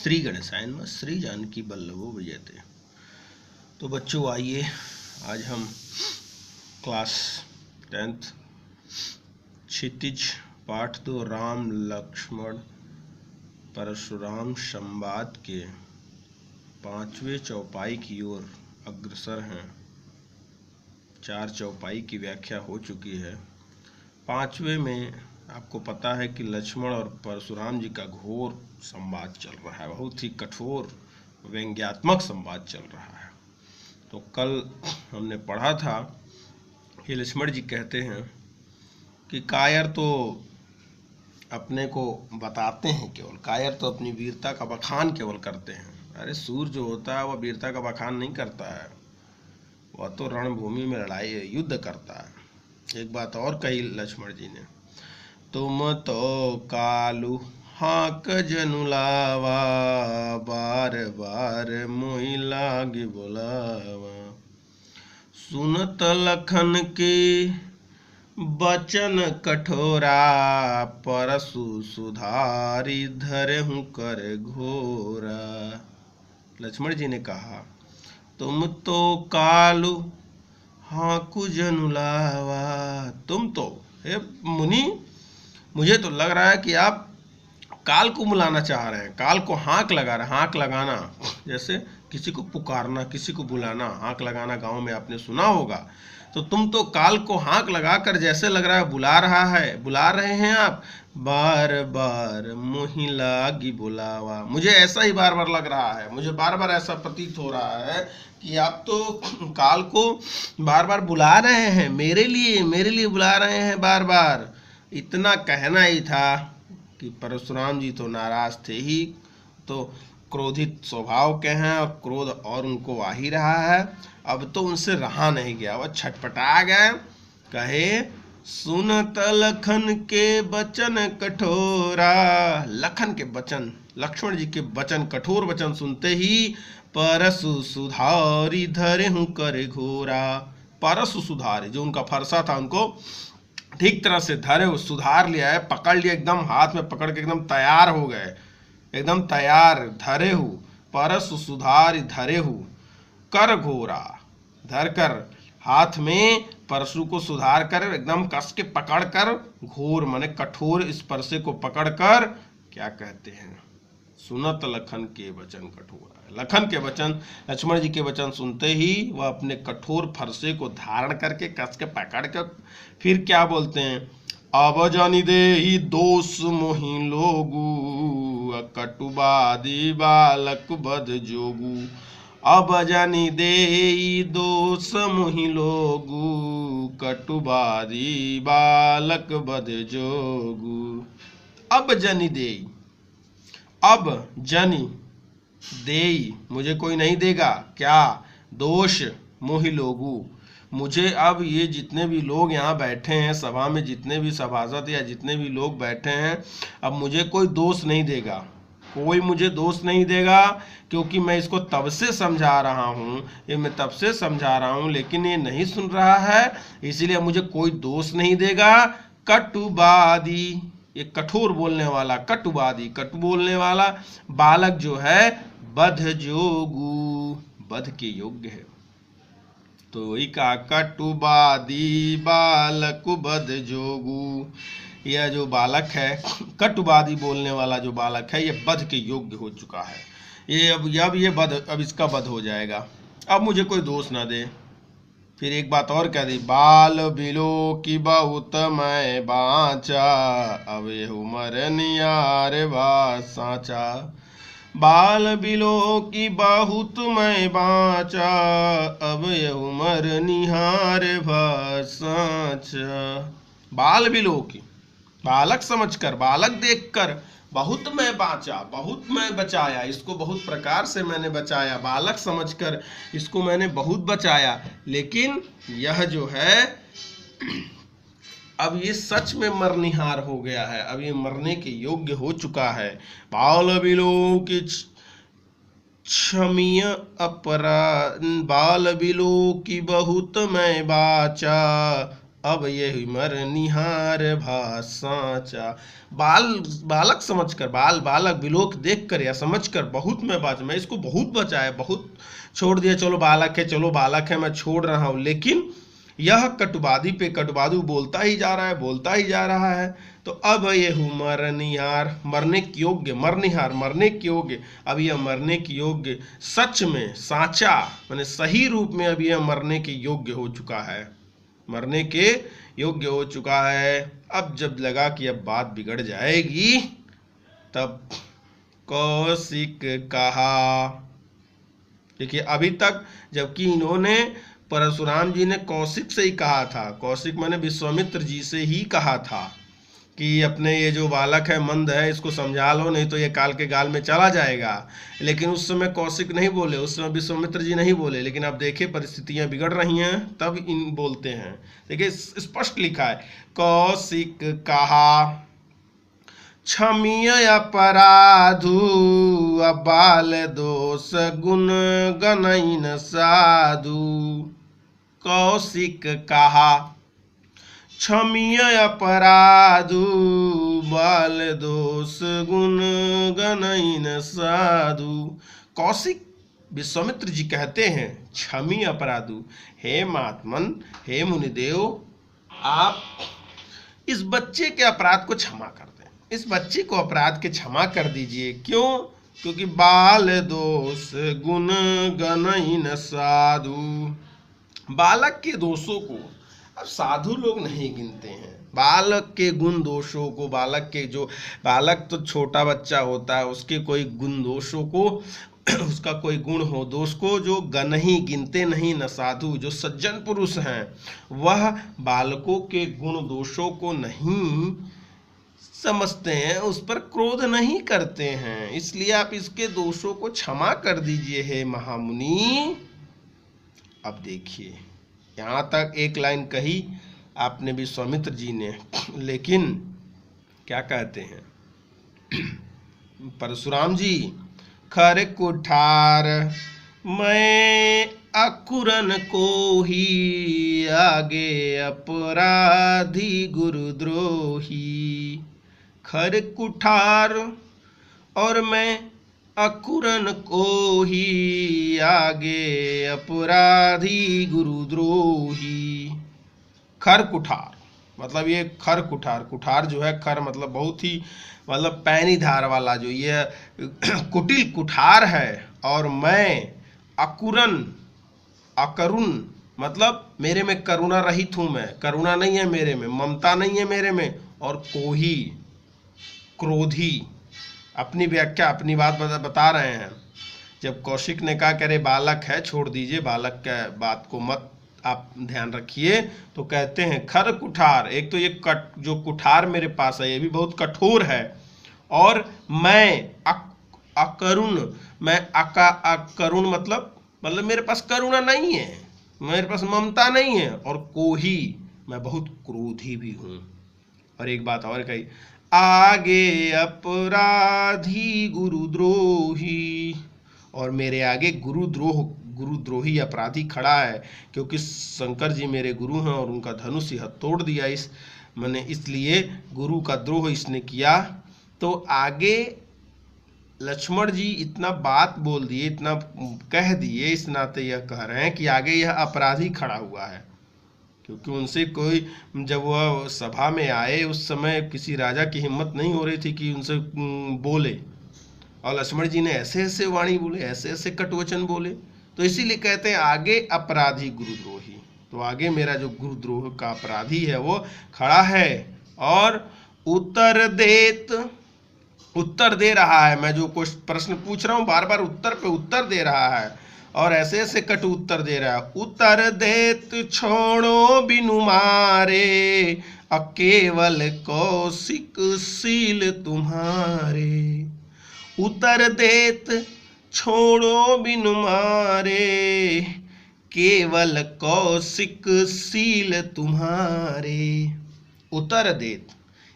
श्री गणेशाय नमः। श्री जानकी वल्लभो विजयते। तो बच्चों आइए, आज हम क्लास 10th क्षितिज पाठ 2 राम लक्ष्मण परशुराम संवाद के 5वें चौपाई की ओर अग्रसर हैं। 4 चौपाई की व्याख्या हो चुकी है। 5वें में आपको पता है कि लक्ष्मण और परशुराम जी का घोर संवाद चल रहा है, बहुत ही कठोर व्यंग्यात्मक संवाद चल रहा है। तो कल हमने पढ़ा था कि लक्ष्मण जी कहते हैं कि कायर तो अपने को बताते हैं, केवल कायर तो अपनी वीरता का बखान केवल करते हैं। अरे सूर जो होता है वह वीरता का बखान नहीं करता है, वह तो रणभूमि में लड़ाई युद्ध करता है। एक बात और कही लक्ष्मण जी ने, तुम तो कालू हाक जनुलावा, बार बार मोहि लागे बुलावा। सुनत लखन के बचन कठोरा, परसु सुधारी धरहु कर घोरा। लक्ष्मण जी ने कहा, तुम तो कालू हाकु जनुलावा, तुम तो हे मुनि, मुझे तो लग रहा है कि आप काल को बुलाना चाह रहे हैं, काल को हाँक लगा रहे हैं। हाँक लगाना जैसे किसी को पुकारना, किसी को बुलाना, हाँक लगाना गांव में आपने सुना होगा। तो तुम तो काल को हाँक लगाकर जैसे लग रहा है बुला रहे हैं आप। बार बार मोहि लागी बुलावा, मुझे ऐसा ही बार बार लग रहा है, मुझे बार बार ऐसा प्रतीत हो रहा है कि आप तो काल को बार बार बुला रहे हैं, मेरे लिए बुला रहे हैं बार बार। इतना कहना ही था कि परशुराम जी तो नाराज थे ही, तो क्रोधित स्वभाव के हैं और क्रोध और उनको आ ही रहा है। अब तो उनसे रहा नहीं गया, वह छटपटा गए। कहे, सुनत लखन के बचन कठोरा। लखन के वचन, लक्ष्मण जी के वचन, कठोर वचन सुनते ही परसु सुधारी धरहु कर घोरा। परसु सुधारी, जो उनका फरसा था उनको ठीक तरह से धरे, सुधार लिया है, पकड़ लिया, एकदम हाथ में पकड़ के एकदम तैयार हो गए, एकदम तैयार। धरे हु परसु सुधार धरे हु कर घोरा, धर कर हाथ में परशु को सुधार कर एकदम कस के पकड़ कर, घोर माने कठोर इस परसे को पकड़ कर क्या कहते हैं, सुनत लखन के वचन कठोरा। लखन के वचन, लक्ष्मण जी के वचन सुनते ही वह अपने कठोर फरसे को धारण करके कस के पकड़ कर फिर क्या बोलते हैं, अब जानी दे ही दोष मोहि लोगू, कटुबादी बालक बद जोगू। अब जानी दे दोष मोहि लोगू, कटुबादी बालक बद जोगू। अब जानी दे, अब जनी देई, मुझे कोई नहीं देगा क्या, दोष मोहि लोगू, मुझे अब ये जितने भी लोग यहाँ बैठे हैं सभा में, जितने भी सभासद या जितने भी लोग बैठे हैं, अब मुझे कोई दोष नहीं देगा, कोई मुझे दोष नहीं देगा, क्योंकि मैं इसको तब से समझा रहा हूँ, ये मैं तब से समझा रहा हूँ, लेकिन ये नहीं सुन रहा है, इसीलिए मुझे कोई दोष नहीं देगा। कटुबादी, ये कठोर बोलने वाला, कटुबादी कटु बोलने वाला, बालक जो है बध जोगू, बध के योग्य है। तो वही कहा, कटुबादी बालक बध जोगू, यह जो बालक है, कटुबादी बोलने वाला जो बालक है, ये बध के योग्य हो चुका है। ये अब ये बध, अब इसका बध हो जाएगा, अब मुझे कोई दोष ना दे। फिर एक बात और कह दी, बाल बिलो की बहुत मैं बाचा, अब ये उमर नियार बा साचा। बाल बिलो की बहुत मैं बाचा, अब ये उमर निहार बा साचा। बाल बिलो की, बालक समझकर, बालक देखकर, बहुत मैं बाचा, बहुत मैं बचाया, इसको बहुत प्रकार से मैंने बचाया, बालक समझकर इसको मैंने बहुत बचाया, लेकिन यह जो है अब ये सच में मरनिहार हो गया है, अब ये मरने के योग्य हो चुका है। बाल बिलो की क्षमीय अपराध, बाल बिलो की बहुत मैं बाचा, अब यही मर निहार भास साचा। बालक समझकर, बालक विलोक देखकर या समझकर बहुत मैं इसको बहुत बचाया, बहुत छोड़ दिया, चलो बालक है मैं छोड़ रहा हूं, लेकिन यह कटुवादी पे कटुवादी बोलता ही जा रहा है। तो अब ये मरनिहार, मरने के योग्य, मरनिहार मरने के योग्य, अब यह मरने के योग्य, सच में साचा माने सही रूप में अब यह मरने के योग्य हो चुका है, मरने के योग्य हो चुका है। अब जब लगा कि अब बात बिगड़ जाएगी, तब कौशिक कहा, देखिए अभी तक जबकि इन्होंने परशुराम जी ने कौशिक से ही कहा था, कौशिक माने विश्वामित्र जी से ही कहा था कि अपने ये जो बालक है मंद है इसको समझा लो, नहीं तो ये काल के गाल में चला जाएगा। लेकिन उस समय कौशिक नहीं बोले, उस समय विश्वामित्र जी नहीं बोले, लेकिन अब देखिए परिस्थितियां बिगड़ रही हैं तब इन बोलते हैं। देखिए स्पष्ट लिखा है, कौशिक कहा क्षमीय अपराधु अबाल दोष गुण गनैन साधु। कौशिक कहा क्षमीय अपराधु बाल दोष गुण गनैन साधु। कौशिक विश्वामित्र जी कहते हैं क्षमी अपराधु, हे महात्मन, हे मुनिदेव, आप इस बच्चे के अपराध को क्षमा कर दें, इस बच्चे को अपराध के क्षमा कर दीजिए। क्यों? क्योंकि बाल दोष गुण गनैन साधु, बालक के दोषों को अब साधु लोग नहीं गिनते हैं, बालक के गुण दोषों को, बालक तो छोटा बच्चा होता है, उसके कोई गुण दोषों को, उसका कोई गुण हो दोष को जो गण ही गिनते नहीं न साधु। जो सज्जन पुरुष हैं वह बालकों के गुण दोषों को नहीं समझते हैं, उस पर क्रोध नहीं करते हैं, इसलिए आप इसके दोषों को क्षमा कर दीजिए हे महामुनि। अब देखिए यहाँ तक एक लाइन कही आपने विश्वामित्र जी ने, लेकिन क्या कहते हैं परशुराम जी, खर कुठार मैं अकुरन को ही आगे अपराधी गुरुद्रोही। खर कुठार और मैं अकुरन को ही आगे अपराधी गुरुद्रोही। खर कुठार मतलब ये खर कुठार, कुठार जो है खर मतलब बहुत ही मतलब पैनी धार वाला, जो ये कुटिल कुठार है, और मैं अकुरन, अकरुण मतलब मेरे में करुणा रहित हूँ, मैं करुणा नहीं है मेरे में, ममता नहीं है मेरे में, और कोही क्रोधी। अपनी व्याख्या अपनी बात बता रहे हैं। जब कौशिक ने कहा कि अरे बालक है छोड़ दीजिए, बालक के बात को मत आप ध्यान रखिए, तो कहते हैं खर कुठार, एक तो ये जो कुठार मेरे पास है ये भी बहुत कठोर है, और मैं अकरुण, मैं अकरुण मतलब मेरे पास करुणा नहीं है, मेरे पास ममता नहीं है, और कोही मैं बहुत क्रोधी भी हूँ। और एक बात और कही, आगे अपराधी गुरुद्रोही, और मेरे आगे गुरुद्रोही अपराधी खड़ा है, क्योंकि शंकर जी मेरे गुरु हैं और उनका धनुष यह तोड़ दिया, इसलिए गुरु का द्रोह इसने किया। तो आगे लक्ष्मण जी इतना बात बोल दिए, इतना कह दिए, इस नाते यह कह रहे हैं कि आगे यह अपराधी खड़ा हुआ है, क्योंकि उनसे कोई, जब वह सभा में आए उस समय किसी राजा की हिम्मत नहीं हो रही थी कि उनसे बोले, और लक्ष्मण जी ने ऐसे ऐसे वाणी बोले, ऐसे ऐसे कटवचन बोले, तो इसीलिए कहते हैं आगे अपराधी गुरुद्रोही। तो आगे मेरा जो गुरुद्रोह का अपराधी है वो खड़ा है, और उत्तर दे रहा है, मैं जो कुछ प्रश्न पूछ रहा हूँ बार बार उत्तर पे उत्तर दे रहा है, और ऐसे ऐसे कटु उत्तर दे रहा है। उत्तर देत छोड़ो बिनु मारे, अकेवल कौशिक सील तुम्हारे। उत्तर देत छोड़ो बिनु मारे, केवल कौशिक सील तुम्हारे। उत्तर देत,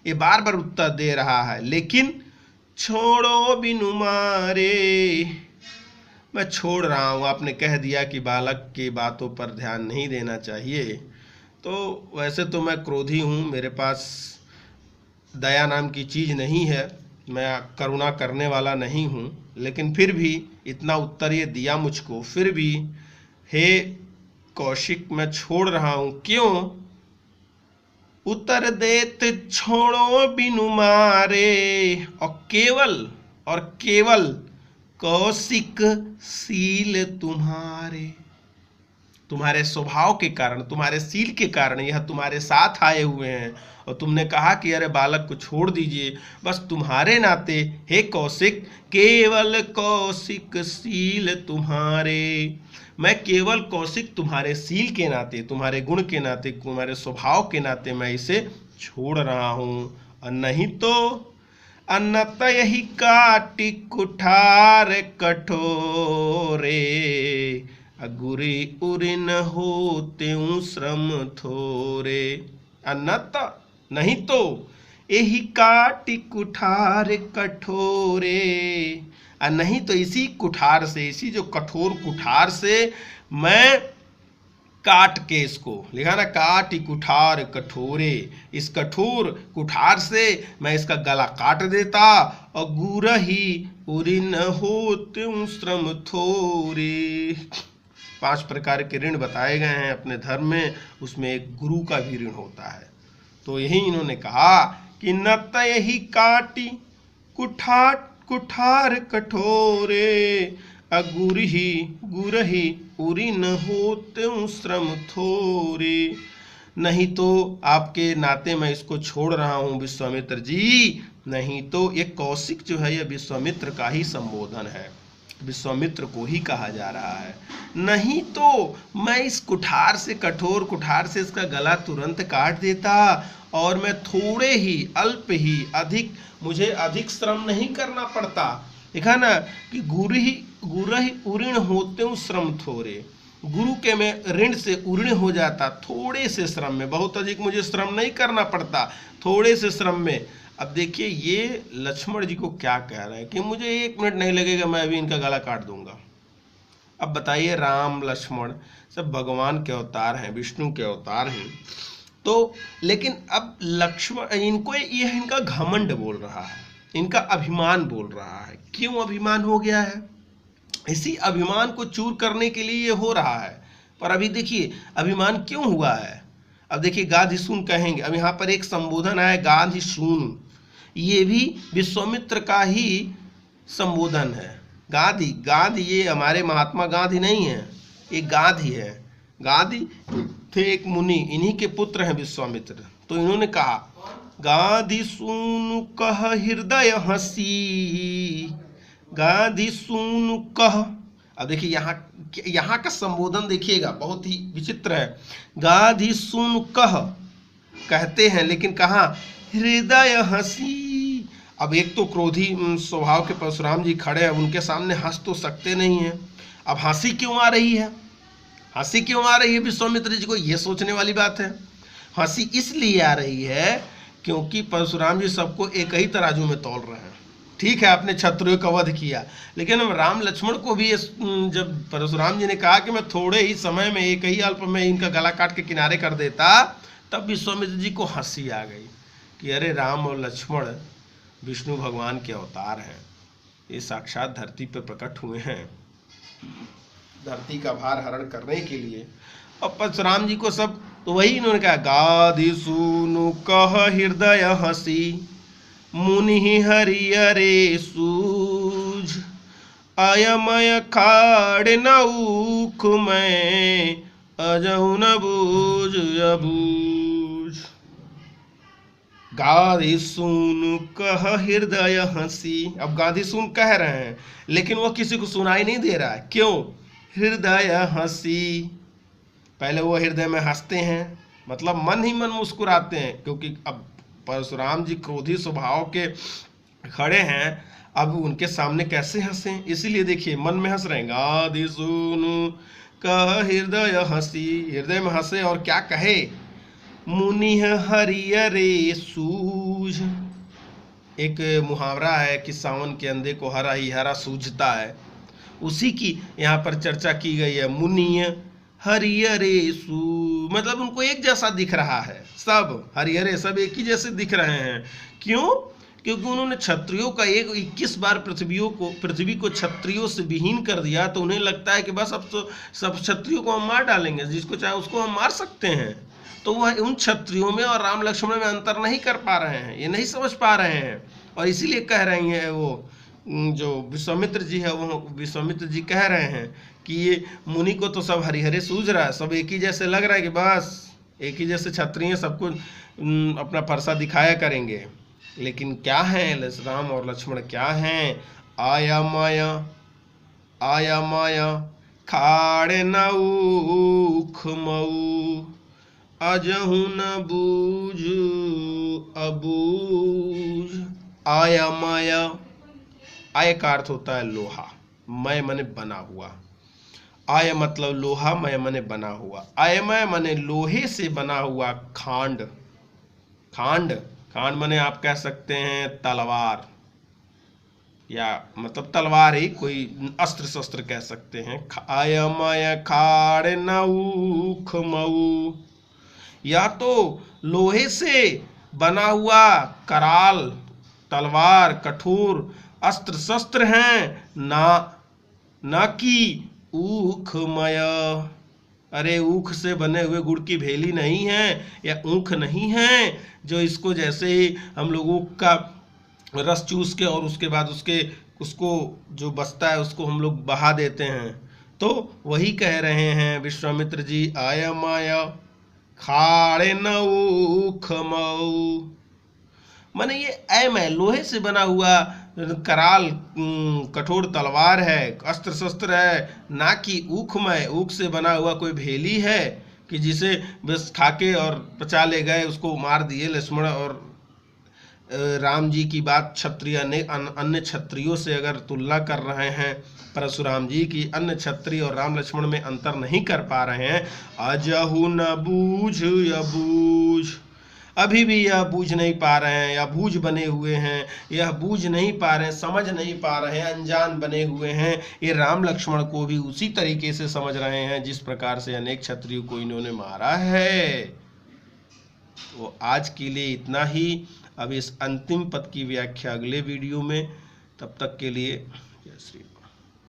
ये बार बार उत्तर दे रहा है, लेकिन छोड़ो बिनु मारे, मैं छोड़ रहा हूँ, आपने कह दिया कि बालक की बातों पर ध्यान नहीं देना चाहिए, तो वैसे तो मैं क्रोधी हूँ, मेरे पास दया नाम की चीज़ नहीं है, मैं करुणा करने वाला नहीं हूँ, लेकिन फिर भी इतना उत्तर ये दिया मुझको, फिर भी हे कौशिक मैं छोड़ रहा हूँ। क्यों? उत्तर देत छोड़ो बिनु मारे, और केवल कौशिक सील तुम्हारे, तुम्हारे स्वभाव के कारण, तुम्हारे सील के कारण यह तुम्हारे साथ आए हुए हैं, और तुमने कहा कि अरे बालक को छोड़ दीजिए, बस तुम्हारे नाते हे कौशिक, केवल कौशिक सील तुम्हारे, मैं केवल कौशिक तुम्हारे सील के नाते, तुम्हारे गुण के नाते, तुम्हारे स्वभाव के नाते मैं इसे छोड़ रहा हूँ। और नहीं तो अन्नत यही काटी कुठार कठोरे, अगुरी उरिन होते श्रम थोरे। अन्नत नहीं तो यही काटी कुठार कठोरे, और नहीं तो इसी कुठार से, इसी जो कठोर कुठार से मैं काट के, इसको लिखा ना, काटी कुठार कठोरे, इस कठोर कुठार से मैं इसका गला काट देता, और गुरही उरिन होते श्रम थोरे। 5 प्रकार के ऋण बताए गए हैं अपने धर्म में, उसमें एक गुरु का भी ऋण होता है। तो यही इन्होंने कहा कि नत यही काटी कुठार कठोरे, गुरही उरिन होते श्रम थोरे। नहीं तो आपके नाते मैं इसको छोड़ रहा हूँ विश्वामित्र जी, नहीं तो ये कौशिक जो है, ये विश्वामित्र का ही संबोधन है, विश्वामित्र को ही कहा जा रहा है। नहीं तो मैं इस कुठार से, कठोर कुठार से इसका गला तुरंत काट देता, और मैं थोड़े ही, अल्प ही, अधिक, मुझे अधिक श्रम नहीं करना पड़ता। देखा ना कि गुरही उऋण होते श्रम थोरे, गुरु के में ऋण से उऋण हो जाता, थोड़े से श्रम में, बहुत अधिक मुझे श्रम नहीं करना पड़ता, थोड़े से श्रम में। अब देखिए ये लक्ष्मण जी को क्या कह रहे हैं कि मुझे 1 मिनट नहीं लगेगा, मैं अभी इनका गला काट दूंगा। अब बताइए, राम लक्ष्मण सब भगवान के अवतार हैं, विष्णु के अवतार हैं, तो लेकिन अब लक्ष्मण, इनको यह इनका घमंड बोल रहा है, इनका अभिमान बोल रहा है। क्यों अभिमान हो गया है? इसी अभिमान को चूर करने के लिए ये हो रहा है। पर अभी देखिए अभिमान क्यों हुआ है। अब देखिए गाधिसून कहेंगे, अब यहाँ पर एक संबोधन आया गाधिसून, ये भी विश्वामित्र का ही संबोधन है। गाधी ये हमारे महात्मा गांधी नहीं है, ये गाधी है। गाधी थे एक मुनि, इन्हीं के पुत्र हैं विश्वामित्र। तो इन्होंने कहा गाधी सुनु कह हृदय हंसी, गाधी सुनु कह। अब देखिए यहाँ का संबोधन देखिएगा, बहुत ही विचित्र है। गाधी सुनु कह कहते हैं, लेकिन कहाँ हृदय हंसी। अब एक तो क्रोधी स्वभाव के परशुराम जी खड़े हैं, उनके सामने हंस तो सकते नहीं हैं। अब हंसी क्यों आ रही है? हंसी क्यों आ रही है विश्वामित्र जी को, ये सोचने वाली बात है। हंसी इसलिए आ रही है क्योंकि परशुराम जी सबको एक ही तराजू में तौल रहे हैं। ठीक है, आपने क्षत्रियों का वध किया, लेकिन हम राम लक्ष्मण को भी, जब परशुराम जी ने कहा कि मैं थोड़े ही समय में, एक ही अल्प में इनका गला काट के किनारे कर देता, तब विश्वामित्र जी को हंसी आ गई कि अरे राम और लक्ष्मण विष्णु भगवान के अवतार हैं, ये साक्षात धरती पर प्रकट हुए हैं धरती का भार हरण करने के लिए। और परशुराम जी को सब, तो वही इन्होंने कहा गाधी सुनु कह हृदय हंसी, मुनि हरियरे सूझ, अयमय खाड़ न ऊख मैं, अजहु न बूझ अबूझ। गाधी सुन कह हृदय हंसी। अब गाधी सुन कह रहे हैं, लेकिन वो किसी को सुनाई नहीं दे रहा है। क्यों? हृदय हंसी। पहले वो हृदय में हंसते हैं, मतलब मन ही मन मुस्कुराते हैं, क्योंकि अब परशुराम जी क्रोधी स्वभाव के खड़े हैं, अब उनके सामने कैसे हंसें, इसीलिए देखिए मन में हंस रहे हैं। गाधी सुनु कह हृदय हंसी, हृदय में हंसे और क्या कहे, मुनि हरियरे सूझ। एक मुहावरा है कि सावन के अंधे को हरा ही हरा सूझता है, उसी की यहाँ पर चर्चा की गई है। मुनि हरिहरेषु, मतलब उनको एक जैसा दिख रहा है, सब हरिहरे सब एक ही जैसे दिख रहे हैं। क्यों? क्योंकि उन्होंने क्षत्रियों का 21 बार पृथ्वी को क्षत्रियों से विहीन कर दिया, तो उन्हें लगता है कि बस अब तो सब क्षत्रियों को हम मार डालेंगे, जिसको चाहे उसको हम मार सकते हैं। तो वह उन क्षत्रियों में और राम लक्ष्मण में अंतर नहीं कर पा रहे हैं, ये नहीं समझ पा रहे हैं, और इसीलिए कह रही हैं वो जो विश्वामित्र जी है, वो विश्वामित्र जी कह रहे हैं कि ये मुनि को तो सब हरिहरे सूझ रहा है, सब एक ही जैसे लग रहा है कि बस एक ही जैसे क्षत्रिय सबको अपना परसा दिखाया करेंगे। लेकिन क्या है राम और लक्ष्मण, क्या हैं? आया माया खाड़े न ऊख मऊ, अजहु न बूझ अबूझ। आया माया, आय का अर्थ होता है लोहा, मैं मने बना हुआ। आय मतलब लोहा, मैं मने बना हुआ। आय मैं मने लोहे से बना हुआ खांड। खांड मने आप कह सकते हैं तलवार, या मतलब तलवार ही, कोई अस्त्र शस्त्र कह सकते हैं। आय माय खाड़ नऊख मऊ, या तो लोहे से बना हुआ कराल, तलवार, कठोर अस्त्र शस्त्र हैं, ना कि ऊखमय। अरे ऊख से बने हुए गुड़ की भेली नहीं है, या ऊख नहीं है जो इसको जैसे ही हम लोगों का रस चूस के और उसके बाद उसको जो बचता है उसको हम लोग बहा देते हैं। तो वही कह रहे हैं विश्वामित्र जी, आय माया खाड़े न ऊख मऊ, माने ये ऐम है, लोहे से बना हुआ कराल कठोर तलवार है, अस्त्र शस्त्र है, ना कि ऊखमय, ऊख से बना हुआ कोई भेली है कि जिसे बस खाके और पचा ले गए, उसको मार दिए। लक्ष्मण और राम जी की बात क्षत्रिय अन्य क्षत्रियों से अगर तुलना कर रहे हैं परशुराम जी की, अन्य क्षत्रिय और राम लक्ष्मण में अंतर नहीं कर पा रहे हैं। अजहु न बूझ अबूझ, अभी भी यह बूझ नहीं पा रहे हैं, या बूझ बने हुए हैं, यह बूझ नहीं पा रहे हैं, समझ नहीं पा रहे हैं, अनजान बने हुए हैं। ये राम लक्ष्मण को भी उसी तरीके से समझ रहे हैं जिस प्रकार से अनेक क्षत्रियों को इन्होंने मारा है। तो आज के लिए इतना ही। अब इस अंतिम पद की व्याख्या अगले वीडियो में, तब तक के लिए जय श्री।